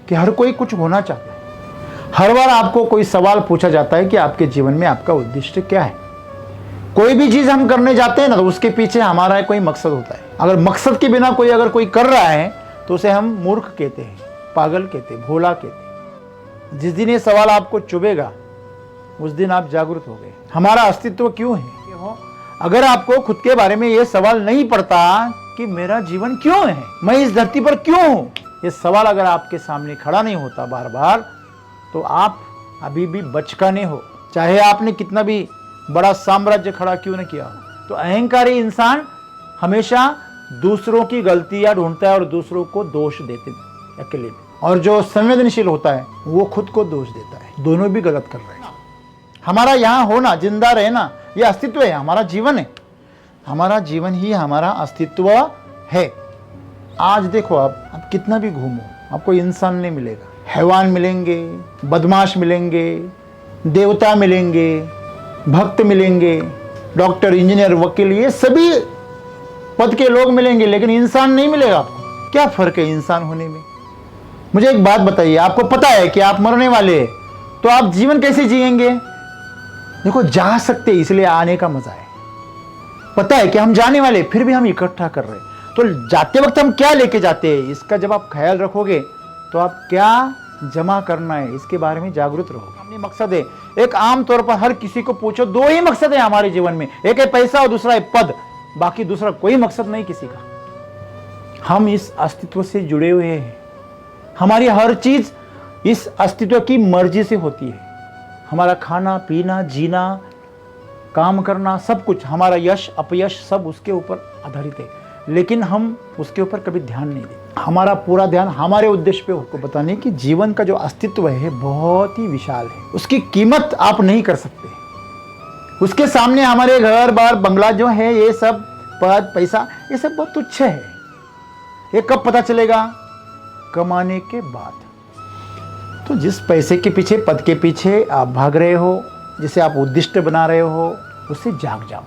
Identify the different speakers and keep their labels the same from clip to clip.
Speaker 1: कि हर कोई कुछ होना चाहता है। हर बार आपको कोई सवाल पूछा जाता है कि आपके जीवन में आपका उद्देश्य क्या है। कोई भी चीज हम करने जाते हैं ना, तो उसके पीछे हमारा कोई मकसद होता है। अगर मकसद के बिना कोई अगर कोई कर रहा है तो उसे हम मूर्ख कहते हैं, पागल कहते हैं, भोला कहते हैं। जिस दिन ये सवाल आपको चुभेगा उस दिन आप जागरूक हो गए। हमारा अस्तित्व क्यों है? अगर आपको खुद के बारे में ये सवाल नहीं पड़ता कि मेरा जीवन क्यों है, मैं इस धरती पर क्यों हूं, ये सवाल अगर आपके सामने खड़ा नहीं होता बार बार, तो आप अभी भी बचकाने हो। चाहे आपने कितना भी बड़ा साम्राज्य खड़ा क्यों न किया हो। तो अहंकारी इंसान हमेशा दूसरों की गलतियां ढूंढता है और दूसरों को दोष देते अकेले में, और जो संवेदनशील होता है वो खुद को दोष देता है। दोनों भी गलत कर रहे हैं। हमारा यहाँ होना, जिंदा रहना, ये अस्तित्व है, हमारा जीवन है। हमारा जीवन ही हमारा अस्तित्व है। आज देखो, आप कितना भी घूमो आपको इंसान नहीं मिलेगा। हैवान मिलेंगे, बदमाश मिलेंगे, देवता मिलेंगे, भक्त मिलेंगे, डॉक्टर, इंजीनियर, वकील, ये सभी पद के लोग मिलेंगे, लेकिन इंसान नहीं मिलेगा आपको। क्या फर्क है इंसान होने में? मुझे एक बात बताइए, आपको पता है कि आप मरने वाले हैं, तो आप जीवन कैसे जिएंगे? देखो, जा सकते इसलिए आने का मजा है। पता है कि हम जाने वाले, फिर भी हम इकट्ठा कर रहे हैं। तो जाते वक्त हम क्या लेके जाते हैं, इसका जब आप ख्याल रखोगे तो आप क्या जमा करना है इसके बारे में जागरूक रहोगे। हमने मकसद है, एक आम तौर पर हर किसी को पूछो, दो ही मकसद है हमारे जीवन में, एक है पैसा और दूसरा है पद। बाकी दूसरा कोई मकसद नहीं किसी का। हम इस अस्तित्व से जुड़े हुए हैं। हमारी हर चीज इस अस्तित्व की मर्जी से होती है। हमारा खाना पीना, जीना, काम करना, सब कुछ, हमारा यश अपयश सब उसके ऊपर आधारित है। लेकिन हम उसके ऊपर कभी ध्यान नहीं देते। हमारा पूरा ध्यान हमारे उद्देश्य पे उसको बताने कि जीवन का जो अस्तित्व है बहुत ही विशाल है। उसकी कीमत आप नहीं कर सकते। उसके सामने हमारे घर बार बंगला जो है, ये सब पद पैसा, ये सब बहुत तुच्छ है। ये कब पता चलेगा? कमाने के बाद। तो जिस पैसे के पीछे, पद के पीछे आप भाग रहे हो, जिसे आप उद्दिष्ट बना रहे हो, उससे जाग जाओ।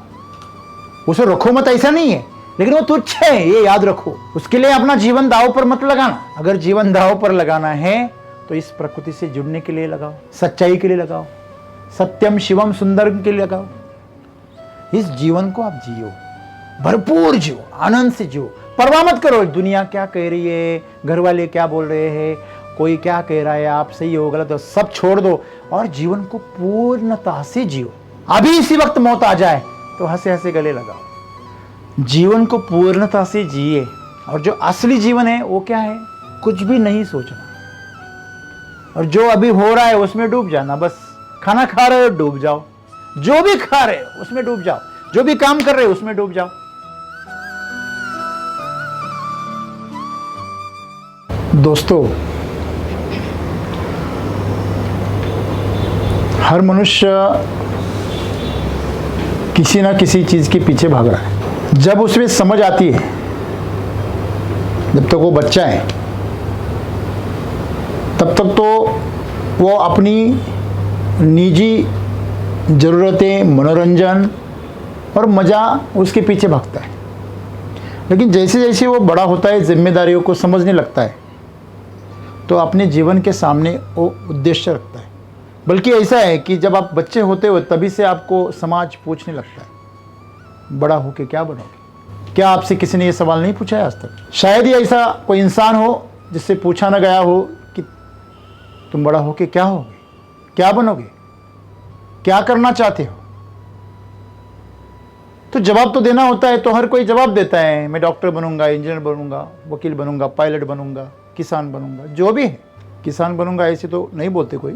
Speaker 1: उसे रखो मत, ऐसा नहीं है, लेकिन वो तुच्छ है, ये याद रखो। उसके लिए अपना जीवन दांव पर मत लगाना। अगर जीवन दांव पर लगाना है तो इस प्रकृति से जुड़ने के लिए लगाओ, सच्चाई के लिए लगाओ, सत्यम शिवम सुंदरम के लिए लगाओ। इस जीवन को आप जियो, भरपूर जियो, आनंद से जियो। परवाह मत करो दुनिया क्या कह रही है, घर वाले क्या बोल रहे हैं, कोई क्या कह रहा है, आप सही हो गलत हो, सब छोड़ दो और जीवन को पूर्णता से जियो। अभी इसी वक्त मौत आ जाए तो हंसे हंसे गले लगाओ। जीवन को पूर्णता से जिए। और जो असली जीवन है वो क्या है? कुछ भी नहीं सोचना, और जो अभी हो रहा है उसमें डूब जाना। बस खाना खा रहे हो डूब जाओ, जो भी खा रहे हो उसमें डूब जाओ, जो भी काम कर रहे हो उसमें डूब जाओ। दोस्तों, हर मनुष्य किसी ना किसी चीज के पीछे भाग रहा है। जब उसमें समझ आती है, जब तक वो बच्चा है तब तक तो वो अपनी निजी ज़रूरतें, मनोरंजन और मज़ा उसके पीछे भागता है। लेकिन जैसे जैसे वो बड़ा होता है, जिम्मेदारियों को समझने लगता है, तो अपने जीवन के सामने वो उद्देश्य रखता है। बल्कि ऐसा है कि जब आप बच्चे होते हो तभी से आपको समाज पूछने लगता है, बड़ा होके क्या बनोगे? क्या आपसे किसी ने ये सवाल नहीं पूछा है आज तक? शायद ही ऐसा कोई इंसान हो जिससे पूछा ना गया हो कि तुम बड़ा होके क्या होगे, क्या बनोगे, क्या करना चाहते हो? तो जवाब तो देना होता है, तो हर कोई जवाब देता है, मैं डॉक्टर बनूंगा, इंजीनियर बनूंगा, वकील बनूंगा, पायलट बनूंगा, किसान बनूंगा, जो भी है। किसान बनूंगा ऐसे तो नहीं बोलते कोई,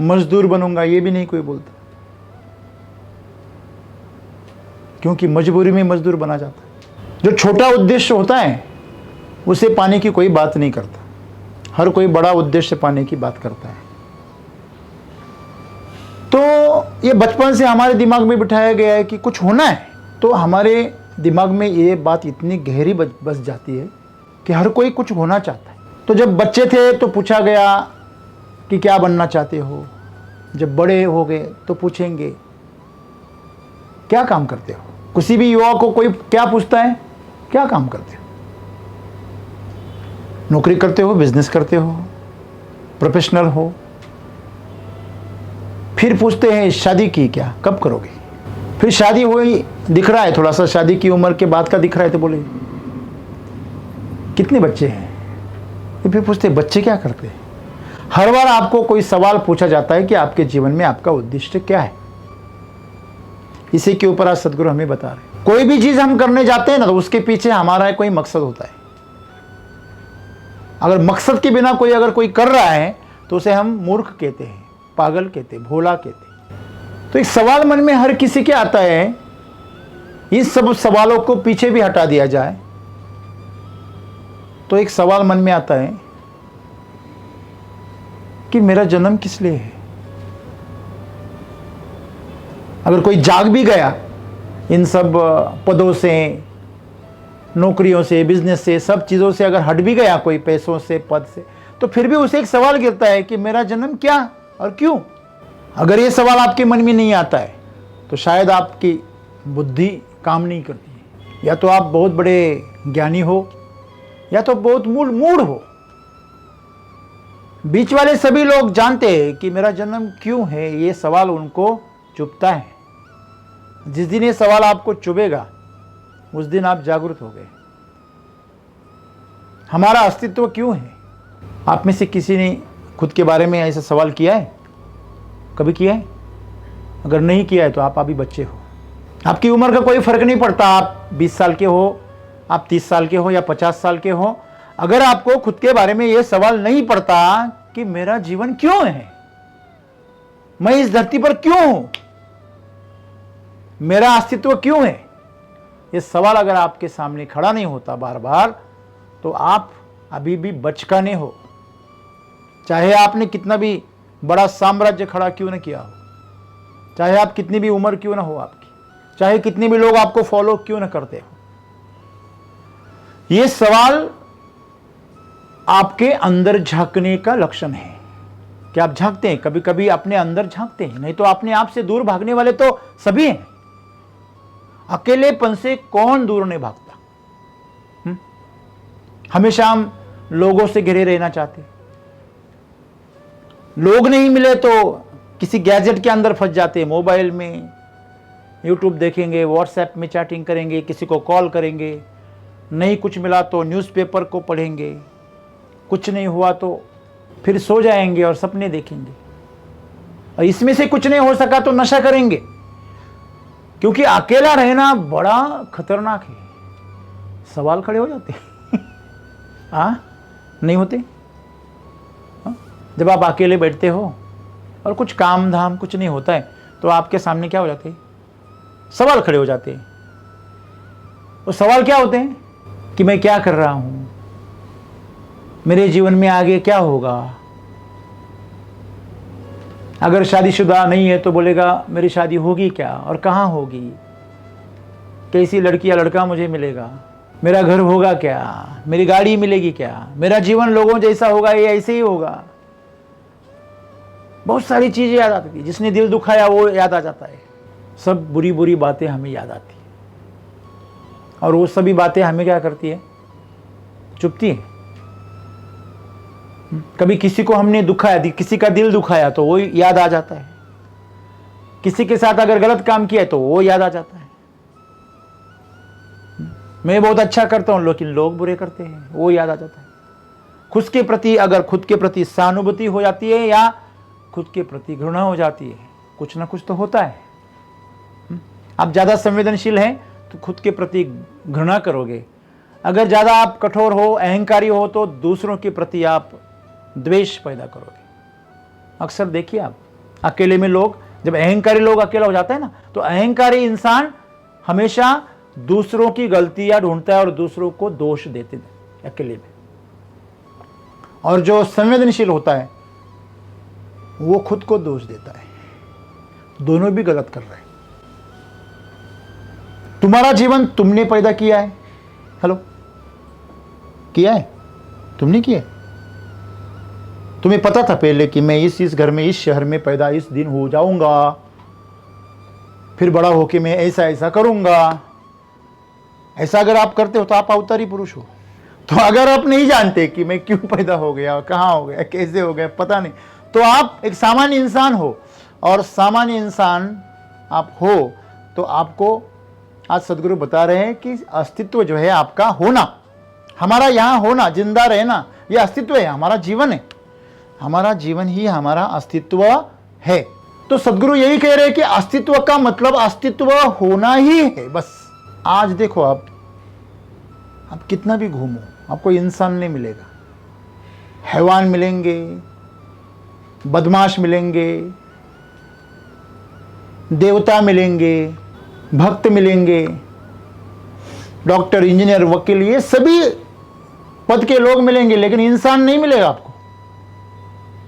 Speaker 1: मजदूर बनूंगा ये भी नहीं कोई बोलता, क्योंकि मजबूरी में मजदूर बना जाता है। जो छोटा उद्देश्य होता है उसे पाने की कोई बात नहीं करता, हर कोई बड़ा उद्देश्य पाने की बात करता है। तो ये बचपन से हमारे दिमाग में बिठाया गया है कि कुछ होना है, तो हमारे दिमाग में ये बात इतनी गहरी बस जाती है कि हर कोई कुछ होना चाहता है। तो जब बच्चे थे तो पूछा गया कि क्या बनना चाहते हो, जब बड़े हो गए तो पूछेंगे क्या काम करते हो। किसी भी युवा को कोई क्या पूछता है, क्या काम करते हो? नौकरी करते हो, बिजनेस करते हो, प्रोफेशनल हो। फिर पूछते हैं शादी की क्या, कब करोगे? फिर शादी हुई, दिख रहा है थोड़ा सा शादी की उम्र के बाद का दिख रहा है, तो बोले कितने बच्चे हैं? फिर पूछते बच्चे क्या करते हैं? हर बार आपको कोई सवाल पूछा जाता है कि आपके जीवन में आपका उद्देश्य क्या है। इसी के ऊपर आज सदगुरु हमें बता रहे हैं। कोई भी चीज हम करने जाते हैं ना, तो उसके पीछे हमारा कोई मकसद होता है। अगर मकसद के बिना अगर कोई कर रहा है तो उसे हम मूर्ख कहते हैं, पागल कहते हैं, भोला कहते हैं। तो एक सवाल मन में हर किसी के आता है, इस सब सवालों को पीछे भी हटा दिया जाए तो एक सवाल मन में आता है कि मेरा जन्म किस लिए है। अगर कोई जाग भी गया इन सब पदों से, नौकरियों से, बिजनेस से, सब चीज़ों से अगर हट भी गया कोई, पैसों से, पद से, तो फिर भी उसे एक सवाल गिरता है कि मेरा जन्म क्या और क्यों। अगर ये सवाल आपके मन में नहीं आता है तो शायद आपकी बुद्धि काम नहीं करती है, या तो आप बहुत बड़े ज्ञानी हो या तो बहुत मूढ़ हो। बीच वाले सभी लोग जानते हैं कि मेरा जन्म क्यों है, ये सवाल उनको चुभता है। जिस दिन ये सवाल आपको चुभेगा उस दिन आप जागरूक हो गए। हमारा अस्तित्व क्यों है? आप में से किसी ने खुद के बारे में ऐसा सवाल किया है? कभी किया है? अगर नहीं किया है तो आप अभी बच्चे हो। आपकी उम्र का कोई फर्क नहीं पड़ता, आप 20 साल के हो, आप 30 साल के हो या 50 साल के हो। अगर आपको खुद के बारे में यह सवाल नहीं पड़ता कि मेरा जीवन क्यों है, मैं इस धरती पर क्यों हूं, मेरा अस्तित्व क्यों है, ये सवाल अगर आपके सामने खड़ा नहीं होता बार बार, तो आप अभी भी बचकाने हो। चाहे आपने कितना भी बड़ा साम्राज्य खड़ा क्यों न किया हो, चाहे आप कितनी भी उम्र क्यों ना हो आपकी, चाहे कितने भी लोग आपको फॉलो क्यों न करते हो, ये सवाल आपके अंदर झांकने का लक्षण है कि आप झांकते हैं, कभी कभी अपने अंदर झांकते हैं। नहीं तो अपने आप से दूर भागने वाले तो सभी हैं। अकेलेपन से कौन दूर नहीं भागता? हमेशा हम लोगों से घिरे रहना चाहते, लोग नहीं मिले तो किसी गैजेट के अंदर फंस जाते हैं। मोबाइल में यूट्यूब देखेंगे, व्हाट्सएप में चैटिंग करेंगे, किसी को कॉल करेंगे, नहीं कुछ मिला तो न्यूज़पेपर को पढ़ेंगे, कुछ नहीं हुआ तो फिर सो जाएंगे और सपने देखेंगे, और इसमें से कुछ नहीं हो सका तो नशा करेंगे। क्योंकि अकेला रहना बड़ा खतरनाक है। सवाल खड़े हो जाते हैं नहीं होते? जब आप अकेले बैठते हो और कुछ काम धाम कुछ नहीं होता है तो आपके सामने क्या हो जाते हैं? सवाल खड़े हो जाते हैं। वो सवाल क्या होते हैं कि मैं क्या कर रहा हूं, मेरे जीवन में आगे क्या होगा। अगर शादीशुदा नहीं है तो बोलेगा मेरी शादी होगी क्या और कहाँ होगी, कैसी लड़की या लड़का मुझे मिलेगा, मेरा घर होगा क्या, मेरी गाड़ी मिलेगी क्या, मेरा जीवन लोगों जैसा होगा या ऐसे ही होगा। बहुत सारी चीजें याद आती थी। जिसने दिल दुखाया वो याद आ जाता है। सब बुरी बुरी बातें हमें याद आती है, और वो सभी बातें हमें क्या करती है? चुभती है। कभी किसी को हमने दुखाया, किसी का दिल दुखाया तो वो याद आ जाता है। किसी के साथ अगर गलत काम किया है तो वो याद आ जाता है। मैं बहुत अच्छा करता हूं लेकिन लोग बुरे करते हैं, वो याद आ जाता है। खुद के प्रति अगर खुद के प्रति सहानुभूति हो जाती है या खुद के प्रति घृणा हो जाती है, कुछ ना कुछ तो होता है। आप ज्यादा संवेदनशील हैं तो खुद के प्रति घृणा करोगे। अगर ज्यादा आप कठोर हो, अहंकारी हो तो दूसरों के प्रति आप द्वेष पैदा करोगे। अक्सर देखिए आप अकेले में लोग, जब अहंकारी लोग अकेला हो जाता है ना, तो अहंकारी इंसान हमेशा दूसरों की गलतियां ढूंढता है और दूसरों को दोष देते हैं अकेले में। और जो संवेदनशील होता है वो खुद को दोष देता है। दोनों भी गलत कर रहे हैं। तुम्हारा जीवन तुमने पैदा किया है। हेलो, किया है? तुमने किया है? तुम्हें पता था पहले कि मैं इस घर में, इस शहर में पैदा इस दिन हो जाऊंगा, फिर बड़ा होके मैं ऐसा ऐसा करूंगा। ऐसा अगर आप करते हो तो आप अवतारी पुरुष हो। तो अगर आप नहीं जानते कि मैं क्यों पैदा हो गया, कहाँ हो गया, कैसे हो गया, पता नहीं, तो आप एक सामान्य इंसान हो, और सामान्य इंसान आप हो तो आपको आज सदगुरु बता रहे हैं कि अस्तित्व जो है आपका होना, हमारा यहाँ होना, जिंदा रहना, यह अस्तित्व है, हमारा जीवन है, हमारा जीवन ही हमारा अस्तित्व है। तो सदगुरु यही कह रहे हैं कि अस्तित्व का मतलब अस्तित्व होना ही है बस। आज देखो आप कितना भी घूमो, आपको इंसान नहीं मिलेगा, हैवान मिलेंगे, बदमाश मिलेंगे, देवता मिलेंगे, भक्त मिलेंगे, डॉक्टर, इंजीनियर, वकील, ये सभी पद के लोग मिलेंगे, लेकिन इंसान नहीं मिलेगा आपको।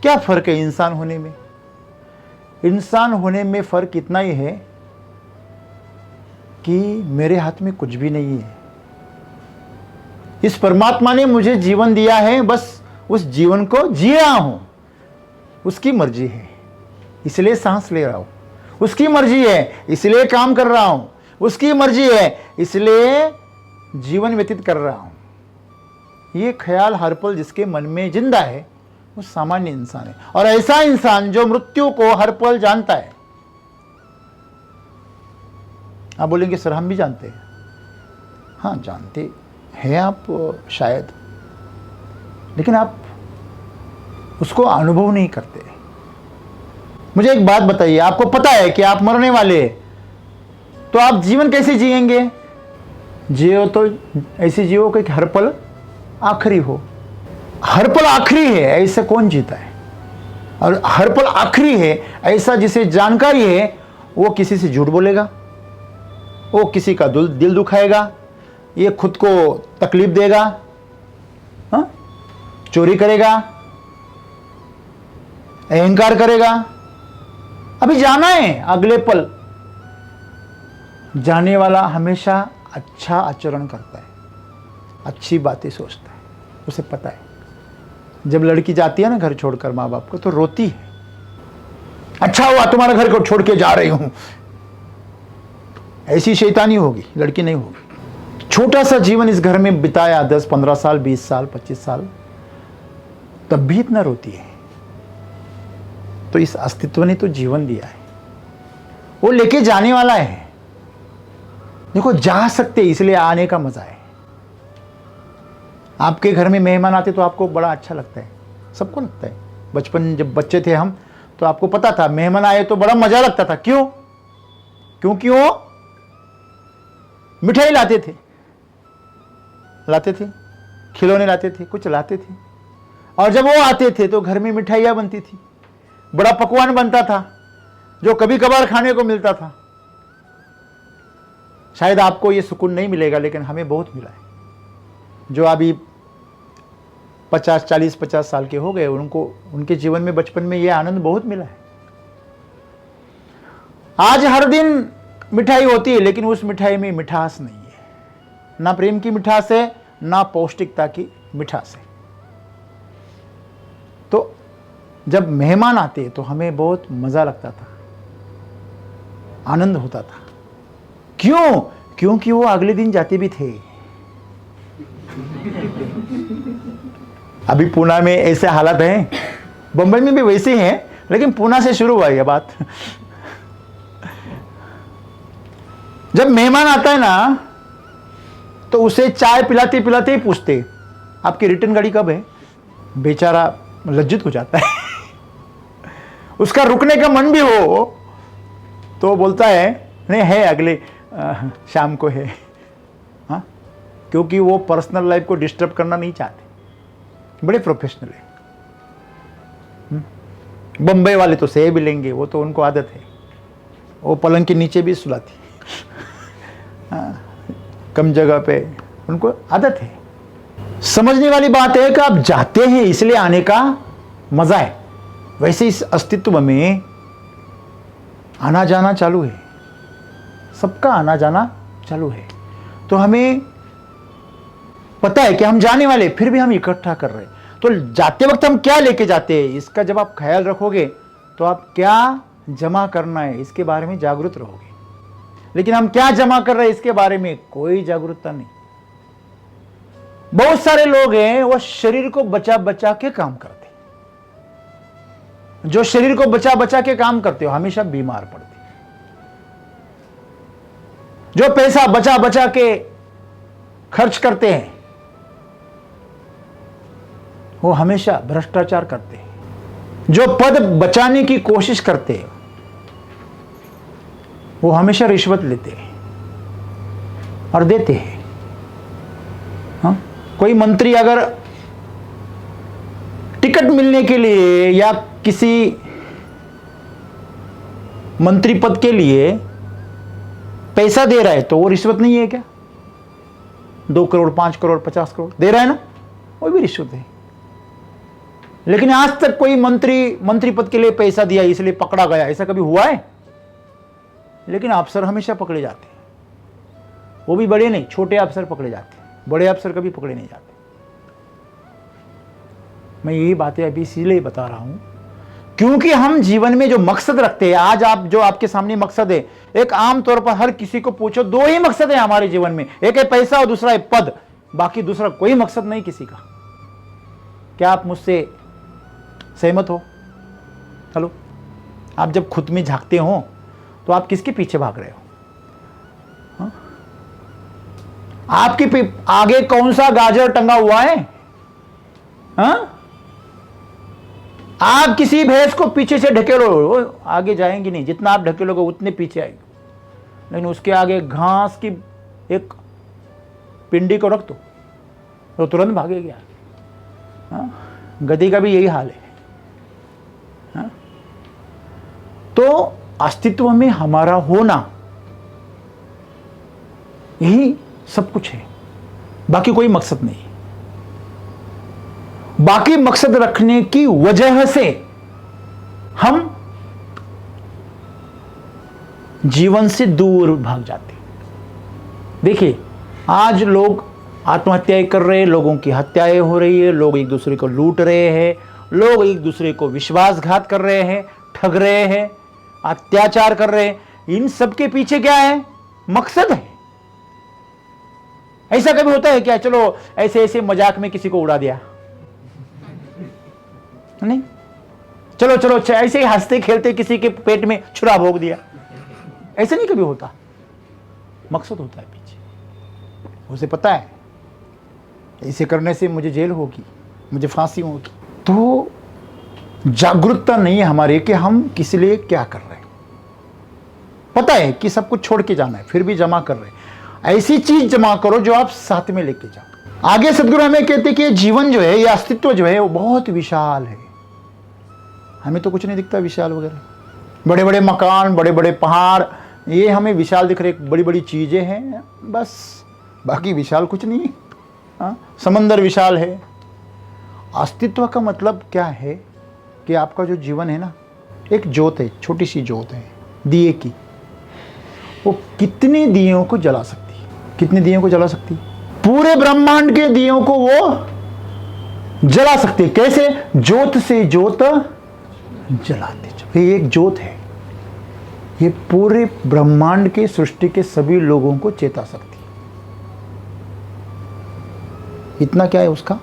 Speaker 1: क्या फर्क है इंसान होने में? इंसान होने में फर्क इतना ही है कि मेरे हाथ में कुछ भी नहीं है, इस परमात्मा ने मुझे जीवन दिया है, बस उस जीवन को जी रहा हूं, उसकी मर्जी है इसलिए सांस ले रहा हूं, उसकी मर्जी है इसलिए काम कर रहा हूं, उसकी मर्जी है इसलिए जीवन व्यतीत कर रहा हूं। ये ख्याल हर पल जिसके मन में जिंदा है वो सामान्य इंसान है। और ऐसा इंसान जो मृत्यु को हर पल जानता है। आप बोलेंगे सर हम भी जानते हैं। हाँ जानते हैं आप शायद, लेकिन आप उसको अनुभव नहीं करते। मुझे एक बात बताइए, आपको पता है कि आप मरने वाले हैं, तो आप जीवन कैसे जिएंगे? जियो तो ऐसे जियो कि हर पल आखिरी हो। हर पल आखिरी है ऐसा कौन जीता है? और हर पल आखिरी है ऐसा जिसे जानकारी है वो किसी से झूठ बोलेगा, वो किसी का दिल दुखाएगा, ये खुद को तकलीफ देगा, हाँ? चोरी करेगा, अहंकार करेगा। अभी जाना है, अगले पल जाने वाला हमेशा अच्छा आचरण करता है, अच्छी बातें सोचता है, उसे पता है। जब लड़की जाती है ना घर छोड़कर माँ बाप को, तो रोती है, अच्छा हुआ तुम्हारे घर को छोड़ के जा रही हूं। ऐसी शैतानी होगी, लड़की नहीं होगी। छोटा सा जीवन इस घर में बिताया, 10-15 साल, 20 साल, 25 साल, तब भी इतना रोती है। तो इस अस्तित्व ने तो जीवन दिया है, वो लेके जाने वाला है। देखो जा सकते इसलिए आने का मजा है। आपके घर में मेहमान आते तो आपको बड़ा अच्छा लगता है, सबको लगता है। बचपन जब बच्चे थे हम, तो आपको पता था मेहमान आए तो बड़ा मजा लगता था। क्यों? क्योंकि वो मिठाई लाते थे, खिलौने लाते थे, कुछ लाते थे। और जब वो आते थे तो घर में मिठाइयाँ बनती थी, बड़ा पकवान बनता था जो कभी कभार खाने को मिलता था। शायद आपको ये सुकून नहीं मिलेगा, लेकिन हमें बहुत मिला है। जो अभी 40-50 साल के हो गए, उनको उनके जीवन में बचपन में ये आनंद बहुत मिला है। आज हर दिन मिठाई होती है, लेकिन उस मिठाई में मिठास नहीं है, ना प्रेम की मिठास है, ना पौष्टिकता की मिठास है। तो जब मेहमान आते तो हमें बहुत मजा लगता था, आनंद होता था। क्यों? क्योंकि वो अगले दिन जाते भी थे। अभी पुणे में ऐसे हालात हैं, बंबई में भी वैसे ही हैं, लेकिन पुणे से शुरू हुआ यह बात। जब मेहमान आता है ना, तो उसे चाय पिलाते पिलाते ही पूछते आपकी रिटर्न गाड़ी कब है। बेचारा लज्जित हो जाता है। उसका रुकने का मन भी हो तो बोलता है नहीं है, अगले शाम को है। हाँ, क्योंकि वो पर्सनल लाइफ को डिस्टर्ब करना नहीं चाहते, बड़े प्रोफेशनल है। बम्बई वाले तो सह भी लेंगे, वो तो उनको आदत है, वो पलंग के नीचे भी सुलाती। हाँ, कम जगह पे उनको आदत है। समझने वाली बात है कि आप जाते हैं इसलिए आने का मजा है। वैसे इस अस्तित्व में आना जाना चालू है, सबका आना जाना चालू है। तो हमें पता है कि हम जाने वाले, फिर भी हम इकट्ठा कर रहे हैं। तो जाते वक्त हम क्या लेके जाते हैं, इसका जब आप ख्याल रखोगे तो आप क्या जमा करना है इसके बारे में जागरूक रहोगे। लेकिन हम क्या जमा कर रहे हैं इसके बारे में कोई जागरूकता नहीं। बहुत सारे लोग हैं वो शरीर को बचा बचा के काम करते, जो शरीर को बचा बचा के काम करते हो हमेशा बीमार पड़ते। जो पैसा बचा बचा के खर्च करते हैं वो हमेशा भ्रष्टाचार करते हैं। जो पद बचाने की कोशिश करते हैं वो हमेशा रिश्वत लेते हैं और देते हैं। हाँ? कोई मंत्री अगर टिकट मिलने के लिए या किसी मंत्री पद के लिए पैसा दे रहा है तो वो रिश्वत नहीं है क्या? 2 करोड़ 5 करोड़ 50 करोड़ दे रहा है ना, वो भी रिश्वत है। लेकिन आज तक कोई मंत्री पद के लिए पैसा दिया इसलिए पकड़ा गया, ऐसा कभी हुआ है? लेकिन अफसर हमेशा पकड़े जाते हैं, वो भी बड़े नहीं, छोटे अफसर पकड़े जाते हैं, बड़े अफसर कभी पकड़े नहीं जाते। मैं यही बातें अभी इसीलिए बता रहा हूं क्योंकि हम जीवन में जो मकसद रखते हैं, आज आप जो आपके सामने मकसद है, एक आम तौर पर हर किसी को पूछो 2 ही मकसद है हमारे जीवन में, एक है पैसा और दूसरा है पद, बाकी दूसरा कोई मकसद नहीं किसी का। क्या आप मुझसे सहमत हो? हेलो, आप जब खुद में झांकते हो तो आप किसके पीछे भाग रहे हो? हा? आपके आगे कौन सा गाजर टंगा हुआ है? हा? आप किसी भैंस को पीछे से ढकेलो, आगे जाएंगी नहीं, जितना आप ढकेलोगे उतने पीछे आएगी। लेकिन उसके आगे घास की एक पिंडी को रख दो तो तुरंत भागेगी आगे। हाँ? गधी का भी यही हाल है। हाँ? तो अस्तित्व में हमारा होना यही सब कुछ है, बाकी कोई मकसद नहीं। बाकी मकसद रखने की वजह से हम जीवन से दूर भाग जाते। देखिए, आज लोग आत्महत्याएं कर रहे हैं, लोगों की हत्याएं हो रही है, लोग एक दूसरे को लूट रहे हैं, लोग एक दूसरे को विश्वासघात कर रहे हैं, ठग रहे हैं, अत्याचार कर रहे हैं। इन सब के पीछे क्या है? मकसद है। ऐसा कभी होता है क्या चलो ऐसे ऐसे मजाक में किसी को उड़ा दिया, नहीं, चलो चलो ऐसे ही हंसते खेलते किसी के पेट में छुरा भोग दिया, ऐसा नहीं कभी होता। मकसद होता है पीछे, उसे पता है ऐसे करने से मुझे जेल होगी, मुझे फांसी होगी। तो जागरूकता नहीं है हमारे कि हम किस लिए क्या कर रहे हैं। पता है कि सब कुछ छोड़ के जाना है, फिर भी जमा कर रहे हैं। ऐसी चीज जमा करो जो आप साथ में लेके जाओ। आगे सदगुरु हमें कहते कि जीवन जो है, ये अस्तित्व जो है वो बहुत विशाल है। हमें तो कुछ नहीं दिखता विशाल वगैरह, बड़े बड़े मकान, बड़े बड़े पहाड़, ये हमें विशाल दिख रहे, बड़ी बड़ी चीजें हैं बस, बाकी विशाल कुछ नहीं है। समंदर विशाल है। अस्तित्व का मतलब क्या है कि आपका जो जीवन है ना, एक जोत है, छोटी सी जोत है दिए की, वो कितने दियों को जला सकती है? कितने दियों को जला सकती है? पूरे ब्रह्मांड के दियों को वो जला सकती है। कैसे? जोत से जोत जलाते चलो। ये एक जोत है, ये पूरे ब्रह्मांड के सृष्टि के सभी लोगों को चेता सकती है। इतना क्या है उसका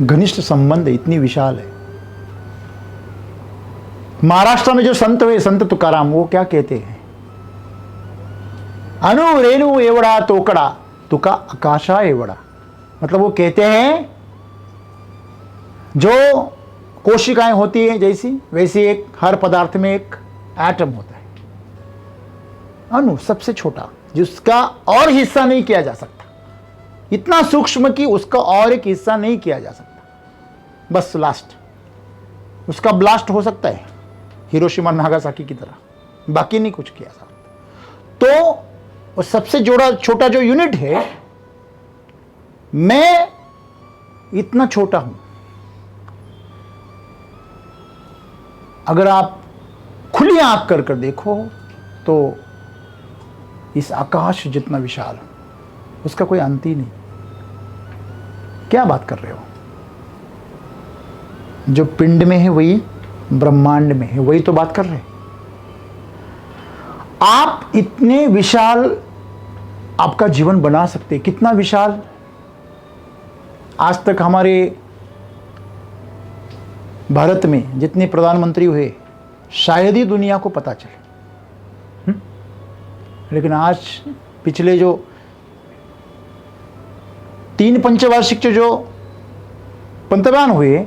Speaker 1: घनिष्ठ संबंध है, इतनी विशाल है। महाराष्ट्र में जो संत हुए, संत तुकाराम, वो क्या कहते हैं? अनु रेणु एवड़ा तोकड़ा तुका आकाशा एवड़ा। मतलब वो कहते हैं जो कोशिकाएं होती हैं जैसी, वैसी एक हर पदार्थ में एक एटम होता है, अणु, सबसे छोटा, जिसका और हिस्सा नहीं किया जा सकता, इतना सूक्ष्म कि उसका और एक हिस्सा नहीं किया जा सकता, बस लास्ट उसका ब्लास्ट हो सकता है हिरोशिमा नागासाकी की तरह, बाकी नहीं कुछ किया जा सकता। तो वो सबसे छोटा जो यूनिट है, मैं इतना छोटा हूं। अगर आप खुली आंख कर देखो तो इस आकाश जितना विशाल, उसका कोई अंत ही नहीं। क्या बात कर रहे हो? जो पिंड में है वही ब्रह्मांड में है, वही तो बात कर रहे हैं। आप इतने विशाल आपका जीवन बना सकते, कितना विशाल? आज तक हमारे भारत में जितने प्रधानमंत्री हुए शायद ही दुनिया को पता चले। लेकिन आज पिछले जो 3 पंचवार्षिक जो पंतप्रधान हुए,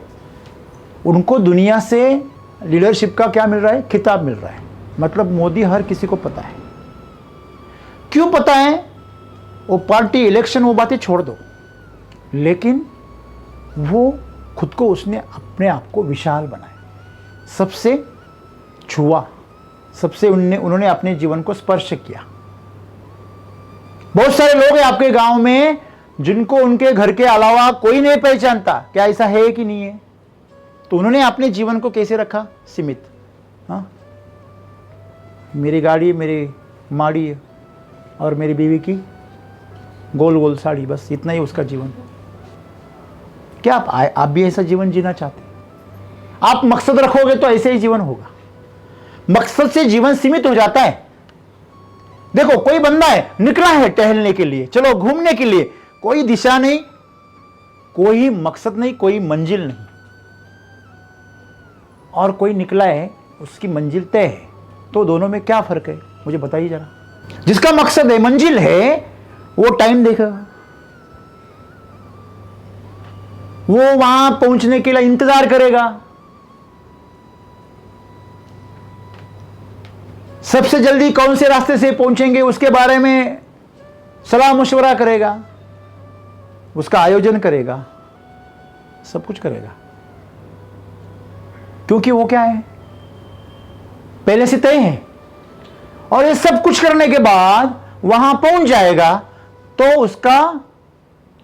Speaker 1: उनको दुनिया से लीडरशिप का क्या मिल रहा है? खिताब मिल रहा है। मतलब मोदी हर किसी को पता है। क्यों पता है? वो पार्टी, इलेक्शन, वो बातें छोड़ दो, लेकिन वो खुद को उसने अपने आप को विशाल बनाया, सबसे छुआ, सबसे उन्होंने अपने जीवन को स्पर्श किया। बहुत सारे लोग हैं आपके गांव में जिनको उनके घर के अलावा कोई नहीं पहचानता। क्या ऐसा है कि नहीं है? तो उन्होंने अपने जीवन को कैसे रखा? सीमित। हाँ, मेरी गाड़ी, मेरी माड़ी और मेरी बीवी की गोल गोल साड़ी, बस इतना ही उसका जीवन। क्या आप भी ऐसा जीवन जीना चाहते हैं? आप मकसद रखोगे तो ऐसे ही जीवन होगा। मकसद से जीवन सीमित हो जाता है। देखो, कोई बंदा है, निकला है टहलने के लिए, चलो घूमने के लिए, कोई दिशा नहीं, कोई मकसद नहीं, कोई मंजिल नहीं, और कोई निकला है, उसकी मंजिल तय है। तो दोनों में क्या फर्क है? मुझे बताइए जरा। जिसका मकसद है, मंजिल है, वो टाइम देखेगा, वो वहां पहुंचने के लिए इंतजार करेगा, सबसे जल्दी कौन से रास्ते से पहुंचेंगे उसके बारे में सलाह मशवरा करेगा, उसका आयोजन करेगा, सब कुछ करेगा। क्योंकि वो क्या है? पहले से तय है। और ये सब कुछ करने के बाद वहां पहुंच जाएगा तो उसका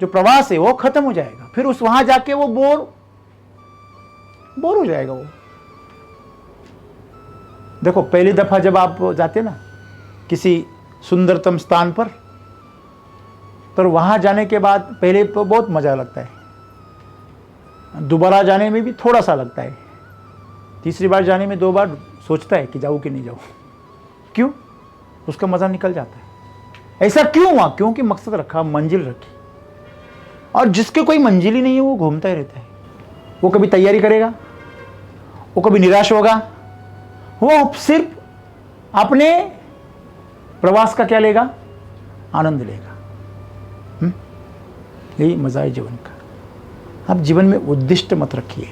Speaker 1: जो प्रवास है वो खत्म हो जाएगा। फिर उस वहां जाके वो बोर हो जाएगा। वो देखो, पहली दफा जब आप जाते ना किसी सुंदरतम स्थान पर, तो वहां जाने के बाद पहले तो बहुत मजा लगता है, दोबारा जाने में भी थोड़ा सा लगता है, तीसरी बार जाने में 2 बार सोचता है कि जाऊं कि नहीं जाऊं। क्यों? उसका मजा निकल जाता है। ऐसा क्यों हुआ? क्योंकि मकसद रखा, मंजिल रखी। और जिसके कोई मंजिल ही नहीं है वो घूमता ही रहता है। वो कभी तैयारी करेगा, वो कभी निराश होगा, वो सिर्फ अपने प्रवास का क्या लेगा? आनंद लेगा। यही मजा है जीवन का। आप जीवन में उद्दिष्ट मत रखिए,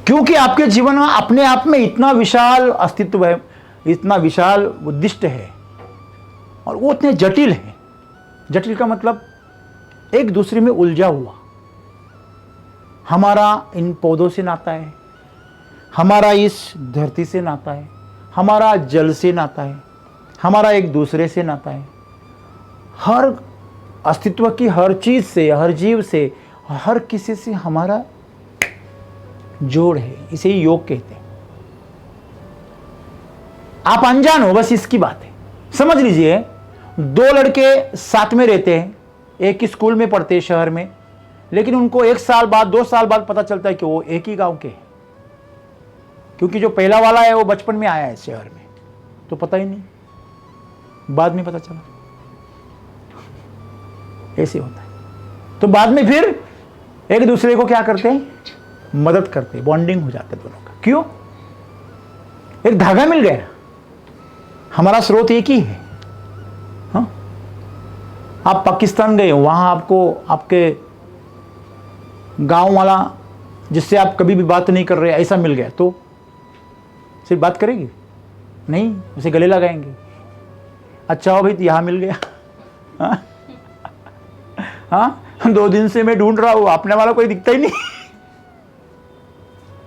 Speaker 1: क्योंकि आपके जीवन में अपने आप में इतना विशाल अस्तित्व है, इतना विशाल उद्दिष्ट है, और वो इतने जटिल है। जटिल का मतलब एक दूसरे में उलझा हुआ। हमारा इन पौधों से नाता है, हमारा इस धरती से नाता है, हमारा जल से नाता है, हमारा एक दूसरे से नाता है। हर अस्तित्व की हर चीज से, हर जीव से, हर किसी से हमारा जोड़ है। इसे ही योग कहते हैं। आप अनजान हो, बस इसकी बात है। समझ लीजिए, 2 लड़के साथ में रहते हैं, एक ही स्कूल में पढ़ते हैं शहर में, लेकिन उनको 1 साल बाद, 2 साल बाद पता चलता है कि वो एक ही गांव के हैं। क्योंकि जो पहला वाला है वो बचपन में आया है शहर में, तो पता ही नहीं, बाद में पता चला। ऐसे होता है। तो बाद में फिर एक दूसरे को क्या करते हैं? मदद करते हैं, बॉन्डिंग हो जाता है दोनों का। क्यों? एक धागा मिल गया, हमारा स्रोत एक ही है। हाँ? आप पाकिस्तान गए, वहां आपको आपके गांव वाला जिससे आप कभी भी बात नहीं कर रहे ऐसा मिल गया, तो सिर्फ बात करेगी नहीं, उसे गले लगाएंगे। अच्छा हो भाई, यहां मिल गया। हाँ? हाँ, 2 दिन से मैं ढूंढ रहा हूं, अपने वाला कोई दिखता ही नहीं।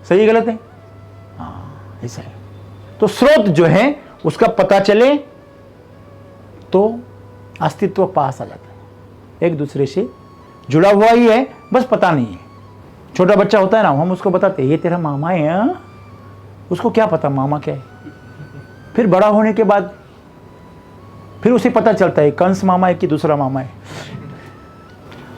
Speaker 1: सही गलत है? हाँ, ऐसा है। तो स्रोत जो है उसका पता चले तो अस्तित्व पास आ जाता है, एक दूसरे से जुड़ा हुआ ही है, बस पता नहीं है। छोटा बच्चा होता है ना, हम उसको बताते हैं ये तेरा मामा है। हाँ? उसको क्या पता मामा क्या है। फिर बड़ा होने के बाद फिर उसे पता चलता है कंस मामा है कि दूसरा मामा है।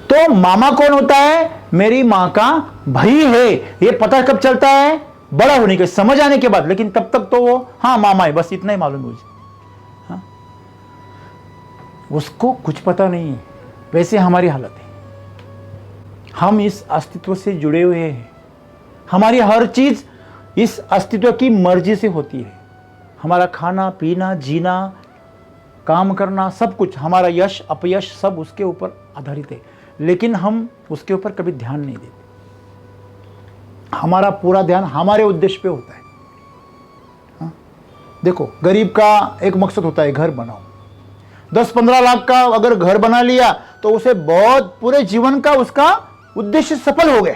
Speaker 1: तो मामा कौन होता है? मेरी मां का भाई है। ये पता कब चलता है? बड़ा होने के, समझ आने के बाद। लेकिन तब तक तो वो हाँ मामा है, बस इतना ही मालूम है मुझे। हाँ? उसको कुछ पता नहीं है। वैसे हमारी हालत है। हम इस अस्तित्व से जुड़े हुए हैं। हमारी हर चीज इस अस्तित्व की मर्जी से होती है। हमारा खाना पीना, जीना, काम करना, सब कुछ, हमारा यश अपयश सब उसके ऊपर आधारित है, लेकिन हम उसके ऊपर कभी ध्यान नहीं देते। हमारा पूरा ध्यान हमारे उद्देश्य पे होता है। हाँ? देखो, गरीब का एक मकसद होता है घर बनाओ। 10-15 लाख का अगर घर बना लिया तो उसे बहुत, पूरे जीवन का उसका उद्देश्य सफल हो गया।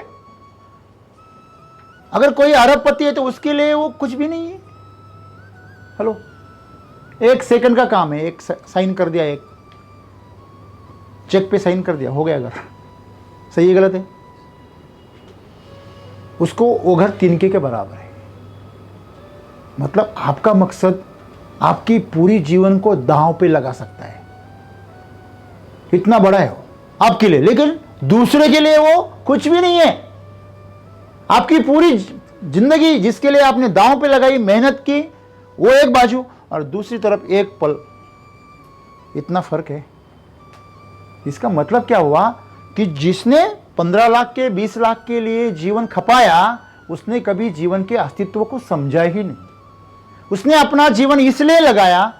Speaker 1: अगर कोई अरबपति है तो उसके लिए वो कुछ भी नहीं है। हेलो, 1 सेकंड का काम है, एक साइन कर दिया, एक चेक पे साइन कर दिया, हो गया घर। सही है गलत है? उसको वो घर तिनके के बराबर है। मतलब आपका मकसद आपकी पूरी जीवन को दांव पे लगा सकता है, इतना बड़ा है वो आपके लिए, लेकिन दूसरे के लिए वो कुछ भी नहीं है। आपकी पूरी जिंदगी जिसके लिए आपने दांव पे लगाई, मेहनत की, वो एक बाजू, और दूसरी तरफ एक पल, इतना फर्क है। इसका मतलब क्या हुआ कि जिसने 15 लाख के 20 लाख के लिए जीवन खपाया, उसने कभी जीवन के अस्तित्व को समझा ही नहीं। उसने अपना जीवन इसलिए लगाया,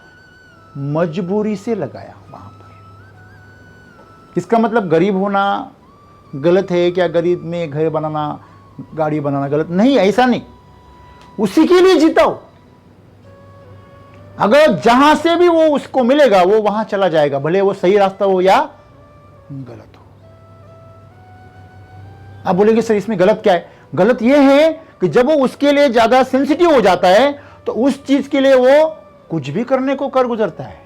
Speaker 1: मजबूरी से लगाया वहां पर। इसका मतलब गरीब होना गलत है क्या? गरीब में घर बनाना, गाड़ी बनाना गलत नहीं, ऐसा नहीं। उसी के लिए जीता हो। अगर जहां से भी वो उसको मिलेगा वो वहां चला जाएगा, भले वो सही रास्ता हो या गलत हो। आप बोलेंगे सर इसमें गलत क्या है? गलत ये है कि जब वो उसके लिए ज्यादा सेंसिटिव हो जाता है तो उस चीज के लिए वो कुछ भी करने को कर गुजरता है,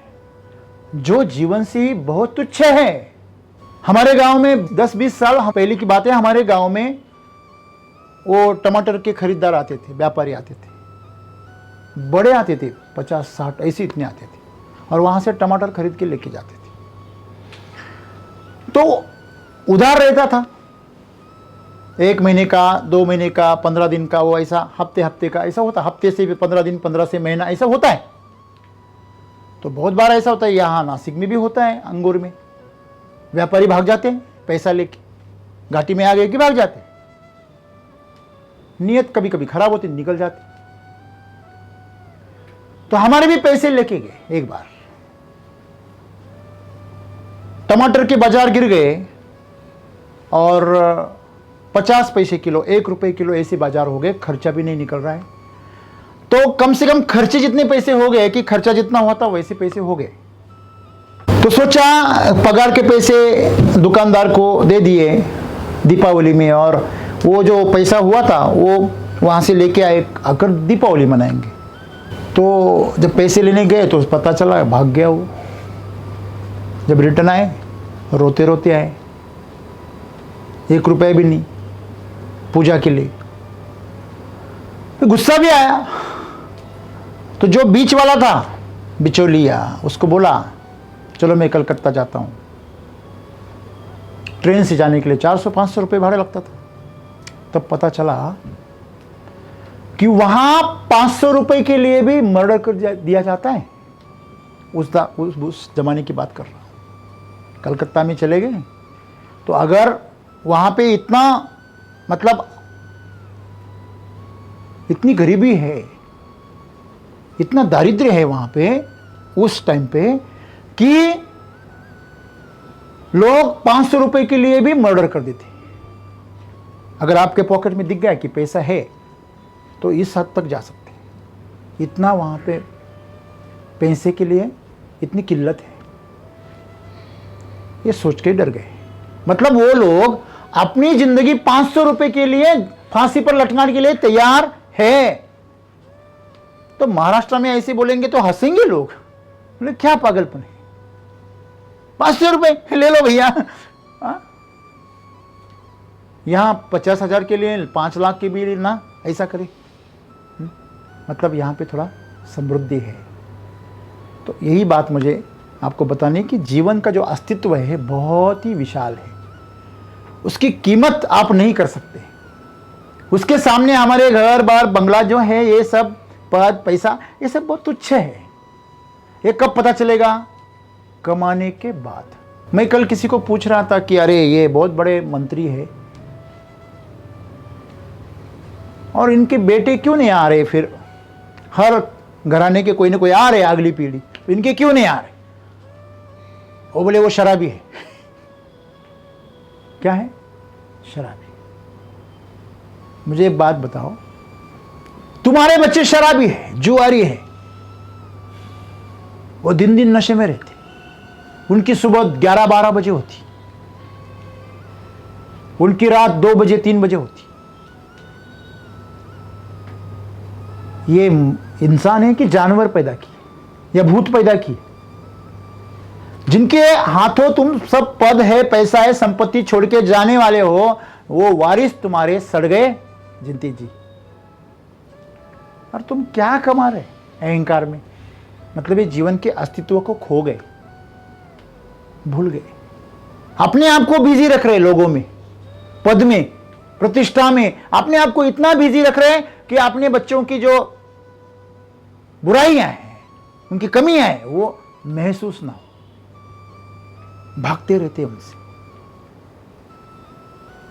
Speaker 1: जो जीवन से ही बहुत तुच्छ है। हमारे गांव में 10-20 साल पहले की बात है, हमारे गांव में वो टमाटर के खरीदार आते थे, व्यापारी आते थे, बड़े आते थे, 50-60 ऐसे इतने आते थे, और वहां से टमाटर खरीद के लेके जाते थे। तो उधार रहता था, 1 महीने का, 2 महीने का, 15 दिन का, वो ऐसा हफ्ते का ऐसा होता, हफ्ते से भी 15 दिन, 15 से महीना, ऐसा होता है। तो बहुत बार ऐसा होता है, यहाँ नासिक में भी होता है, अंगूर में व्यापारी भाग जाते हैं पैसा लेके, घाटी में आ गए कि भाग जाते, नियत कभी कभी खराब होती, निकल जाती। तो हमारे भी पैसे लेके गए। एक बार टमाटर के बाजार गिर गए और 50 पैसे किलो, 1 रुपए किलो ऐसे बाजार हो गए, खर्चा भी नहीं निकल रहा है। तो कम से कम खर्चे जितने पैसे हो गए कि खर्चा जितना हुआ था वैसे पैसे हो गए। तो सोचा पगार के पैसे दुकानदार को दे दिए दीपावली में, और वो जो पैसा हुआ था वो वहाँ से लेके आए, आकर दीपावली मनाएंगे। तो जब पैसे लेने गए तो पता चला भाग गया वो। जब रिटर्न आए रोते रोते आए, 1 रुपये भी नहीं पूजा के लिए। तो गुस्सा भी आया। तो जो बीच वाला था, बिचौलिया, उसको बोला चलो मैं कलकत्ता जाता हूँ। ट्रेन से जाने के लिए 400-500 रुपये भाड़ा लगता था। तब पता चला कि वहां 500 रुपये के लिए भी मर्डर कर दिया जाता है। उस जमाने की बात कर रहा हूं। कलकत्ता में चले गए तो अगर वहां पे इतना, मतलब इतनी गरीबी है, इतना दारिद्र्य है वहां पे उस टाइम पे, कि लोग 500 रुपये के लिए भी मर्डर कर देते। अगर आपके पॉकेट में दिख गया कि पैसा है तो इस हद तक जा सकते हैं। इतना वहां पे पैसे के लिए इतनी किल्लत है, ये सोच के डर गए। मतलब वो लोग अपनी जिंदगी 500 रुपये के लिए फांसी पर लटकाने के लिए तैयार है। तो महाराष्ट्र में ऐसे बोलेंगे तो हंसेंगे लोग, बोले क्या पागलपन है, 500 रुपये ले लो भैया। यहां 50,000 के लिए 5 लाख के भी ना ऐसा करे। मतलब यहाँ पे थोड़ा समृद्धि है। तो यही बात मुझे आपको बतानी कि जीवन का जो अस्तित्व है बहुत ही विशाल है, उसकी कीमत आप नहीं कर सकते। उसके सामने हमारे घर बार बंगला जो है, ये सब पद पैसा, ये सब बहुत तुच्छ है। ये कब पता चलेगा? कमाने के बाद। मैं कल किसी को पूछ रहा था कि अरे ये बहुत बड़े मंत्री है, और इनके बेटे क्यों नहीं आ रहे? फिर हर घराने के कोई ना कोई आ रहे, अगली पीढ़ी, इनके क्यों नहीं आ रहे? वो बोले वो शराबी है। क्या है? शराबी। मुझे एक बात बताओ, तुम्हारे बच्चे शराबी है, जुआरी है, वो दिन दिन नशे में रहते, उनकी सुबह 11-12 बजे होती, उनकी रात 2 बजे 3 बजे होती। ये इंसान है कि जानवर पैदा किए या भूत पैदा किए? जिनके हाथों तुम सब पद है, पैसा है, संपत्ति छोड़ के जाने वाले हो, वो वारिस तुम्हारे सड़ गए जिंदगी जी। और तुम क्या कमा रहे अहंकार में? मतलब ये जीवन के अस्तित्व को खो गए, भूल गए, अपने आप को बिजी रख रहे, लोगों में, पद में, प्रतिष्ठा में अपने आप को इतना बिजी रख रहे हैं कि अपने बच्चों की जो बुराइयां हैं, उनकी कमियां हैं, वो महसूस ना हो, भागते रहते हैं उनसे।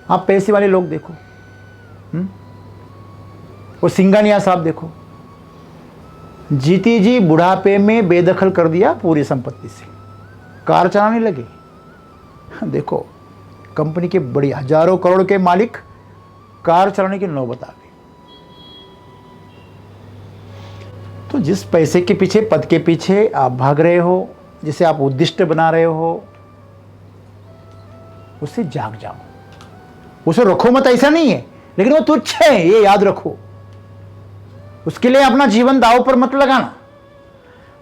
Speaker 1: आप पैसे वाले लोग देखो, वो सिंगानिया साहब देखो, जीती जी बुढ़ापे में बेदखल कर दिया पूरी संपत्ति से, कार चलाने लगे। देखो, कंपनी के बड़ी हजारों करोड़ के मालिक कार चलाने की नौबत आ गई। तो जिस पैसे के पीछे, पद के पीछे आप भाग रहे हो, जिसे आप उद्दिष्ट बना रहे हो, उससे जाग जाओ, उसे रखो मत, ऐसा नहीं है, लेकिन वो तुच्छ है, ये याद रखो। उसके लिए अपना जीवन दांव पर मत लगाना।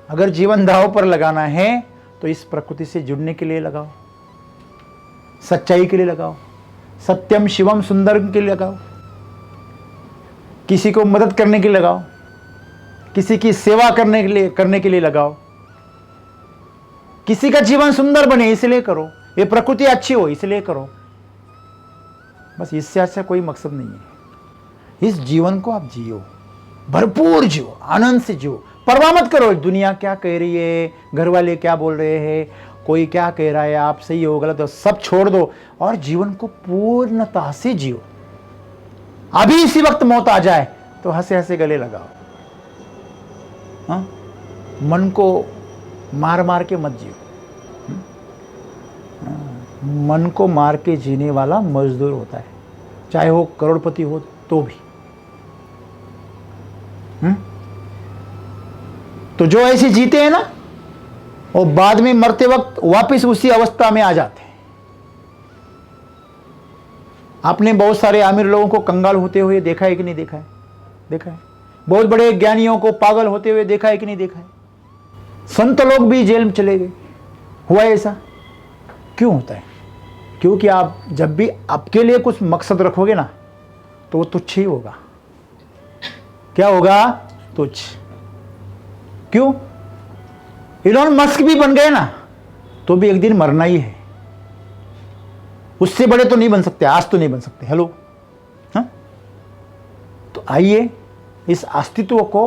Speaker 1: अगर जीवन दांव पर लगाना है तो इस प्रकृति से जुड़ने के लिए लगाओ, सच्चाई के लिए लगाओ, सत्यम शिवम सुंदरम के लिए लगाओ, किसी को मदद करने के लिए लगाओ, किसी की सेवा करने के लिए लगाओ, किसी का जीवन सुंदर बने इसलिए करो, ये प्रकृति अच्छी हो इसलिए करो। बस इससे अच्छा कोई मकसद नहीं है। इस जीवन को आप जियो, भरपूर जियो, आनंद से जियो, परवाह मत करो दुनिया क्या कह रही है, घर वाले क्या बोल रहे हैं, कोई क्या कह रहा है, आप सही हो गलत हो, सब छोड़ दो और जीवन को पूर्णता से जियो। अभी इसी वक्त मौत आ जाए तो हंसे हंसे गले लगाओ। हाँ? मन को मार मार के मत जियो। मन को मार के जीने वाला मजदूर होता है, चाहे वो करोड़पति हो तो भी। तो जो ऐसे जीते हैं ना, वो बाद में मरते वक्त वापस उसी अवस्था में आ जाते हैं। आपने बहुत सारे अमीर लोगों को कंगाल होते हुए देखा है कि नहीं देखा है? देखा है। बहुत बड़े ज्ञानियों को पागल होते हुए देखा है कि नहीं देखा है? संत लोग भी जेल में चले गए, हुआ ऐसा? क्यों होता है? क्योंकि आप जब भी आपके लिए कुछ मकसद रखोगे ना, तो वो तुच्छ ही होगा। क्या होगा? तुच्छ। क्यों? इलॉन मस्क भी बन गए ना, तो भी एक दिन मरना ही है। उससे बड़े तो नहीं बन सकते, आज तो नहीं बन सकते। हेलो, हाँ? तो आइए इस अस्तित्व को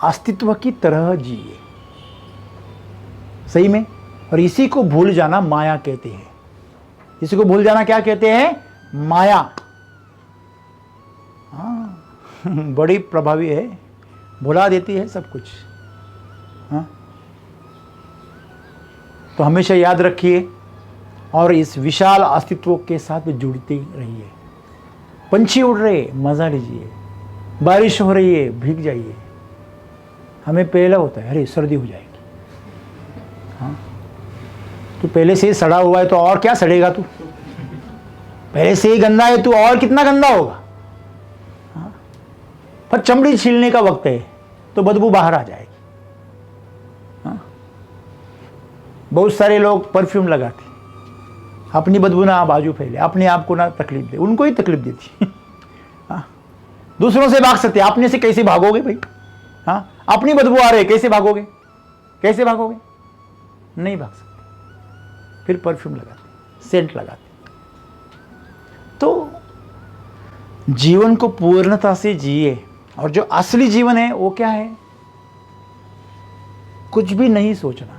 Speaker 1: अस्तित्व की तरह जिए, सही में। और इसी को भूल जाना माया कहते हैं। इसी को भूल जाना क्या कहते हैं? माया। हाँ, बड़ी प्रभावी है, भुला देती है सब कुछ। हाँ? तो हमेशा याद रखिए और इस विशाल अस्तित्व के साथ जुड़ते रहिए। पंछी उड़ रहे, मजा लीजिए। बारिश हो रही है, भीग जाइए। हमें पहला होता है, अरे सर्दी हो जाएगी। हाँ, तू पहले से ही सड़ा हुआ है तो और क्या सड़ेगा तू? पहले से ही गंदा है तू, और कितना गंदा होगा? हाँ? पर चमड़ी छीलने का वक्त है तो बदबू बाहर आ जाएगी। हाँ? बहुत सारे लोग परफ्यूम लगाते, अपनी बदबू ना बाजू फैले, अपने आप को ना तकलीफ दे, उनको ही तकलीफ देती। हाँ? दूसरों से भाग सकते, अपने से कैसे भागोगे भाई? हाँ? अपनी बदबू आ रही, कैसे भागोगे? कैसे भागोगे? नहीं भाग सकते। फिर परफ्यूम लगाते, सेंट लगाते। तो जीवन को पूर्णता से जिए। और जो असली जीवन है वो क्या है? कुछ भी नहीं सोचना,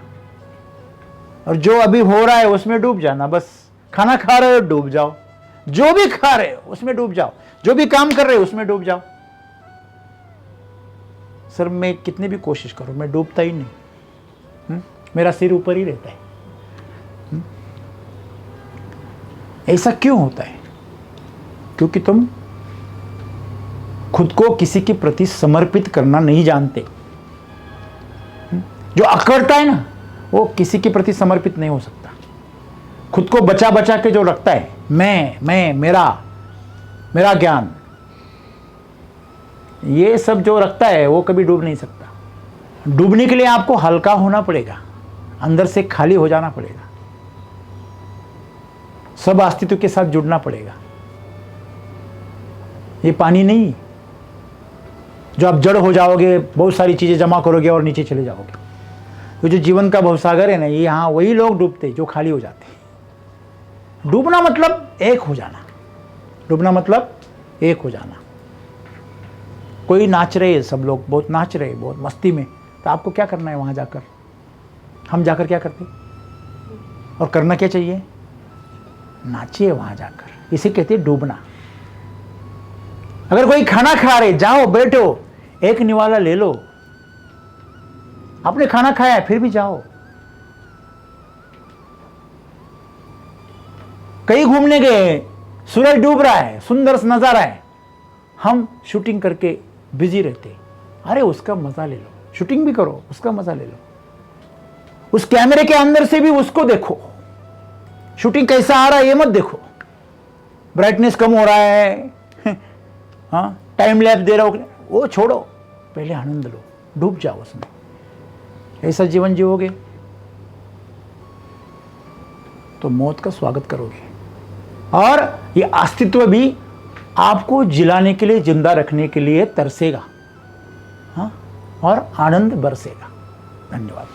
Speaker 1: और जो अभी हो रहा है उसमें डूब जाना। बस खाना खा रहे हो, डूब जाओ। जो भी खा रहे हो उसमें डूब जाओ। जो भी काम कर रहे हो उसमें डूब जाओ। सर मैं कितनी भी कोशिश करूं मैं डूबता ही नहीं, मेरा सिर ऊपर ही रहता है। ऐसा क्यों होता है? क्योंकि तुम खुद को किसी के प्रति समर्पित करना नहीं जानते। जो अकड़ता है ना वो किसी के प्रति समर्पित नहीं हो सकता। खुद को बचा बचा के जो रखता है, मैं मेरा ज्ञान, ये सब जो रखता है वो कभी डूब नहीं सकता। डूबने के लिए आपको हल्का होना पड़ेगा, अंदर से खाली हो जाना पड़ेगा, सब अस्तित्व के साथ जुड़ना पड़ेगा। ये पानी नहीं जो आप जड़ हो जाओगे, बहुत सारी चीजें जमा करोगे और नीचे चले जाओगे। तो जो जीवन का भवसागर है ना, ये यहाँ वही लोग डूबते जो खाली हो जाते। डूबना मतलब एक हो जाना, डूबना मतलब एक हो जाना। कोई नाच रहे, सब लोग बहुत नाच रहे, बहुत मस्ती में, तो आपको क्या करना है वहां जाकर? हम जाकर क्या करते और करना क्या चाहिए? नाचिए वहां जाकर। इसे कहते हैं डूबना। अगर कोई खाना खा रहे, जाओ बैठो, एक निवाला ले लो। आपने खाना खाया है फिर भी जाओ। कहीं घूमने गए, सूरज डूब रहा है, सुंदर नजारा है, हम शूटिंग करके बिजी रहते। अरे उसका मजा ले लो, शूटिंग भी करो, उसका मजा ले लो। उस कैमरे के अंदर से भी उसको देखो, शूटिंग कैसा आ रहा है ये मत देखो, ब्राइटनेस कम हो रहा है, हाँ टाइम लैप्स दे रहा हो, वो छोड़ो, पहले आनंद लो, डूब जाओ उसमें। ऐसा जीवन जियोगे तो मौत का स्वागत करोगे, और ये अस्तित्व भी आपको जिलाने के लिए, जिंदा रखने के लिए तरसेगा, हाँ, और आनंद बरसेगा। धन्यवाद।